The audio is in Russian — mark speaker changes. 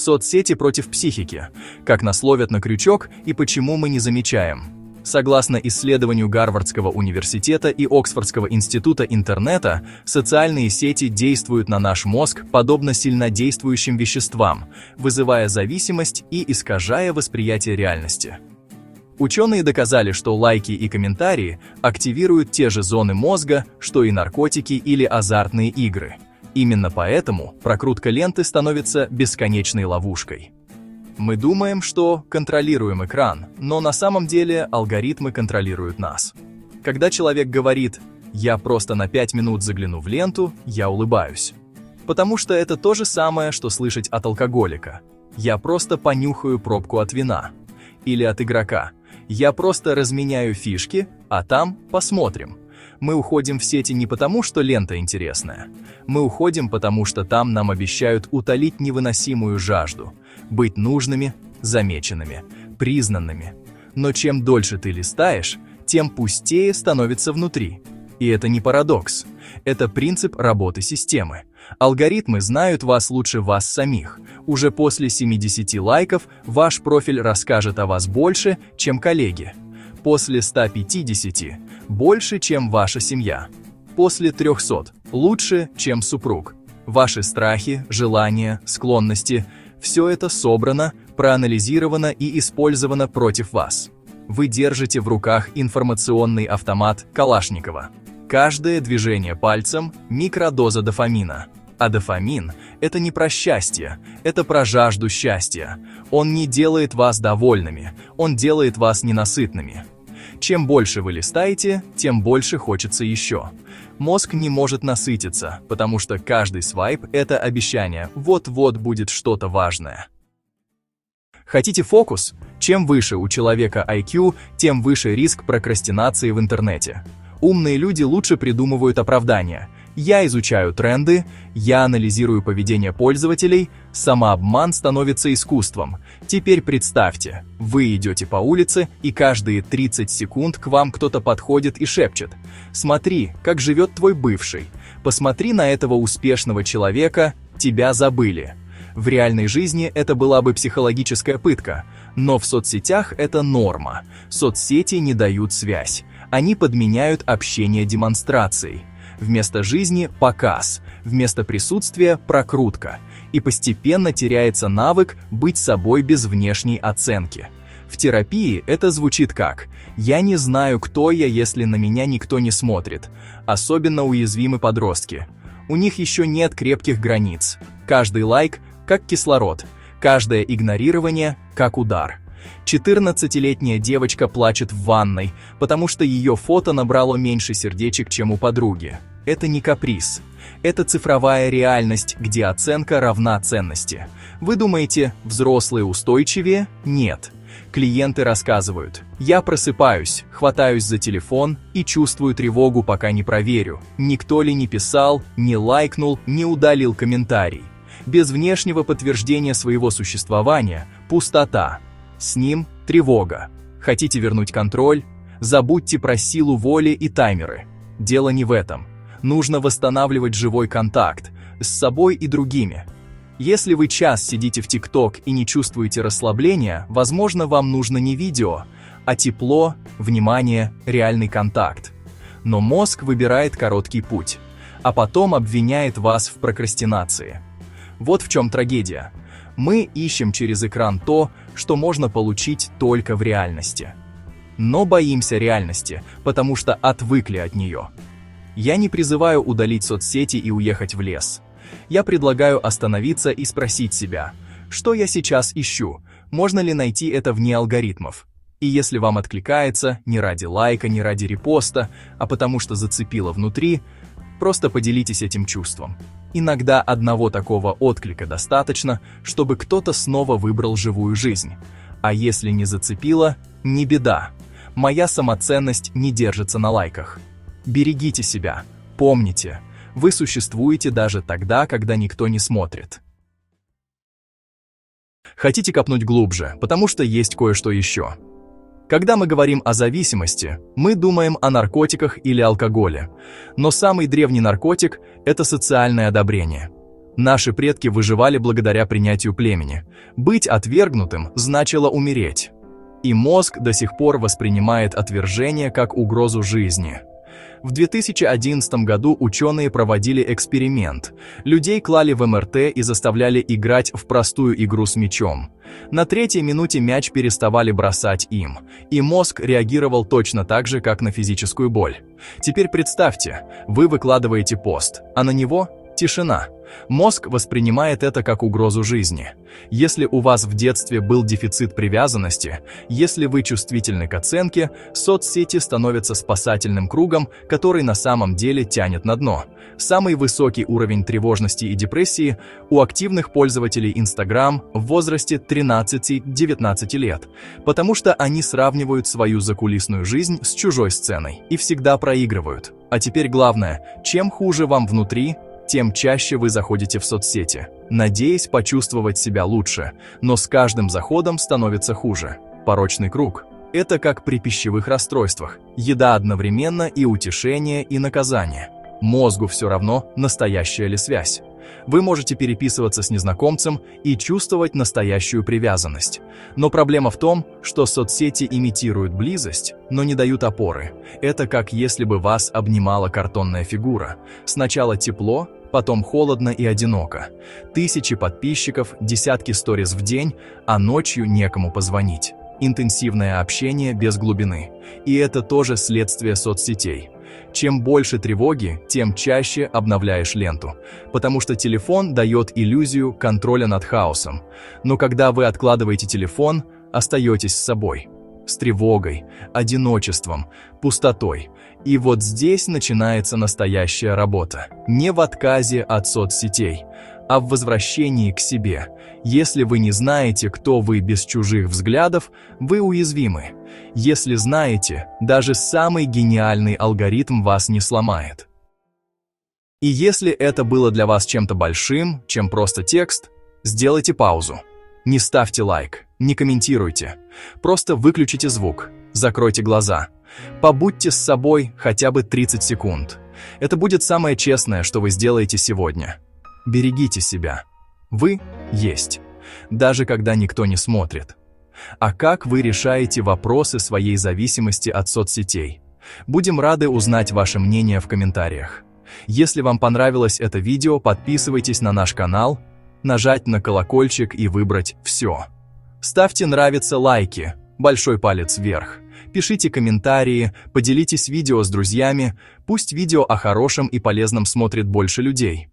Speaker 1: Соцсети против психики. Как нас ловят на крючок и почему мы не замечаем. Согласно исследованию Гарвардского университета и Оксфордского института интернета, социальные сети действуют на наш мозг подобно сильнодействующим веществам, вызывая зависимость и искажая восприятие реальности. Ученые доказали, что лайки и комментарии активируют те же зоны мозга, что и наркотики или азартные игры. Именно поэтому прокрутка ленты становится бесконечной ловушкой. Мы думаем, что контролируем экран, но на самом деле алгоритмы контролируют нас. Когда человек говорит «я просто на 5 минут загляну в ленту», я улыбаюсь. Потому что это то же самое, что слышать от алкоголика. «Я просто понюхаю пробку от вина». Или от игрока. «Я просто разменяю фишки, а там посмотрим». Мы уходим в сети не потому, что лента интересная. Мы уходим, потому что там нам обещают утолить невыносимую жажду, быть нужными, замеченными, признанными. Но чем дольше ты листаешь, тем пустее становится внутри. И это не парадокс. Это принцип работы системы. Алгоритмы знают вас лучше вас самих. Уже после 70 лайков ваш профиль расскажет о вас больше, чем коллеги. После 150 – больше, чем ваша семья. После 300 – лучше, чем супруг. Ваши страхи, желания, склонности – все это собрано, проанализировано и использовано против вас. Вы держите в руках информационный автомат Калашникова. Каждое движение пальцем – микродоза дофамина. А дофамин – это не про счастье, это про жажду счастья. Он не делает вас довольными, он делает вас ненасытными. Чем больше вы листаете, тем больше хочется еще. Мозг не может насытиться, потому что каждый свайп – это обещание, вот-вот будет что-то важное. Хотите фокус? Чем выше у человека IQ, тем выше риск прокрастинации в интернете. Умные люди лучше придумывают оправдания. Я изучаю тренды, я анализирую поведение пользователей, самообман становится искусством. Теперь представьте, вы идете по улице, и каждые 30 секунд к вам кто-то подходит и шепчет: «Смотри, как живет твой бывший, посмотри на этого успешного человека, тебя забыли». В реальной жизни это была бы психологическая пытка, но в соцсетях это норма. Соцсети не дают связь, они подменяют общение демонстрацией. Вместо жизни – показ, вместо присутствия – прокрутка. И постепенно теряется навык быть собой без внешней оценки. В терапии это звучит как «я не знаю, кто я, если на меня никто не смотрит». Особенно уязвимы подростки. У них еще нет крепких границ. Каждый лайк – как кислород, каждое игнорирование – как удар. 14-летняя девочка плачет в ванной, потому что ее фото набрало меньше сердечек, чем у подруги. Это не каприз. Это цифровая реальность, где оценка равна ценности. Вы думаете, взрослые устойчивее? Нет. Клиенты рассказывают: «Я просыпаюсь, хватаюсь за телефон и чувствую тревогу, пока не проверю, никто ли не писал, не лайкнул, не удалил комментарий». Без внешнего подтверждения своего существования – пустота. С ним – тревога. Хотите вернуть контроль? Забудьте про силу воли и таймеры. Дело не в этом. Нужно восстанавливать живой контакт с собой и другими. Если вы час сидите в TikTok и не чувствуете расслабления, возможно, вам нужно не видео, а тепло, внимание, реальный контакт. Но мозг выбирает короткий путь, а потом обвиняет вас в прокрастинации. Вот в чем трагедия. Мы ищем через экран то, что можно получить только в реальности. Но боимся реальности, потому что отвыкли от нее. Я не призываю удалить соцсети и уехать в лес. Я предлагаю остановиться и спросить себя, что я сейчас ищу, можно ли найти это вне алгоритмов. И если вам откликается, не ради лайка, не ради репоста, а потому что зацепило внутри, просто поделитесь этим чувством. Иногда одного такого отклика достаточно, чтобы кто-то снова выбрал живую жизнь. А если не зацепило, не беда. Моя самоценность не держится на лайках. Берегите себя, помните, вы существуете даже тогда, когда никто не смотрит. Хотите копнуть глубже, потому что есть кое-что еще. Когда мы говорим о зависимости, мы думаем о наркотиках или алкоголе. Но самый древний наркотик – это социальное одобрение. Наши предки выживали благодаря принятию племени. Быть отвергнутым значило умереть. И мозг до сих пор воспринимает отвержение как угрозу жизни. В 2011 году ученые проводили эксперимент. Людей клали в МРТ и заставляли играть в простую игру с мячом. На 3-й минуте мяч переставали бросать им, и мозг реагировал точно так же, как на физическую боль. Теперь представьте, вы выкладываете пост, а на него тишина. Мозг воспринимает это как угрозу жизни. Если у вас в детстве был дефицит привязанности, если вы чувствительны к оценке, соцсети становятся спасательным кругом, который на самом деле тянет на дно. Самый высокий уровень тревожности и депрессии у активных пользователей Instagram в возрасте 13-19 лет, потому что они сравнивают свою закулисную жизнь с чужой сценой и всегда проигрывают. А теперь главное, чем хуже вам внутри, тем чаще вы заходите в соцсети, надеясь почувствовать себя лучше, но с каждым заходом становится хуже. Порочный круг. Это как при пищевых расстройствах. Еда одновременно и утешение, и наказание. Мозгу все равно, настоящая ли связь. Вы можете переписываться с незнакомцем и чувствовать настоящую привязанность. Но проблема в том, что соцсети имитируют близость, но не дают опоры. Это как если бы вас обнимала картонная фигура. Сначала тепло, потом холодно и одиноко. Тысячи подписчиков, десятки сториз в день, а ночью некому позвонить. Интенсивное общение без глубины. И это тоже следствие соцсетей. Чем больше тревоги, тем чаще обновляешь ленту, потому что телефон дает иллюзию контроля над хаосом. Но когда вы откладываете телефон, остаетесь с собой, с тревогой, одиночеством, пустотой. И вот здесь начинается настоящая работа. Не в отказе от соцсетей, а в возвращении к себе. Если вы не знаете, кто вы без чужих взглядов, вы уязвимы. Если знаете, даже самый гениальный алгоритм вас не сломает. И если это было для вас чем-то большим, чем просто текст, сделайте паузу. Не ставьте лайк, не комментируйте. Просто выключите звук, закройте глаза. Побудьте с собой хотя бы 30 секунд. Это будет самое честное, что вы сделаете сегодня. Берегите себя. Вы есть, даже когда никто не смотрит. А как вы решаете вопросы своей зависимости от соцсетей? Будем рады узнать ваше мнение в комментариях. Если вам понравилось это видео, подписывайтесь на наш канал, нажать на колокольчик и выбрать «Все». Ставьте нравится, лайки, большой палец вверх. Пишите комментарии, поделитесь видео с друзьями, пусть видео о хорошем и полезном смотрит больше людей.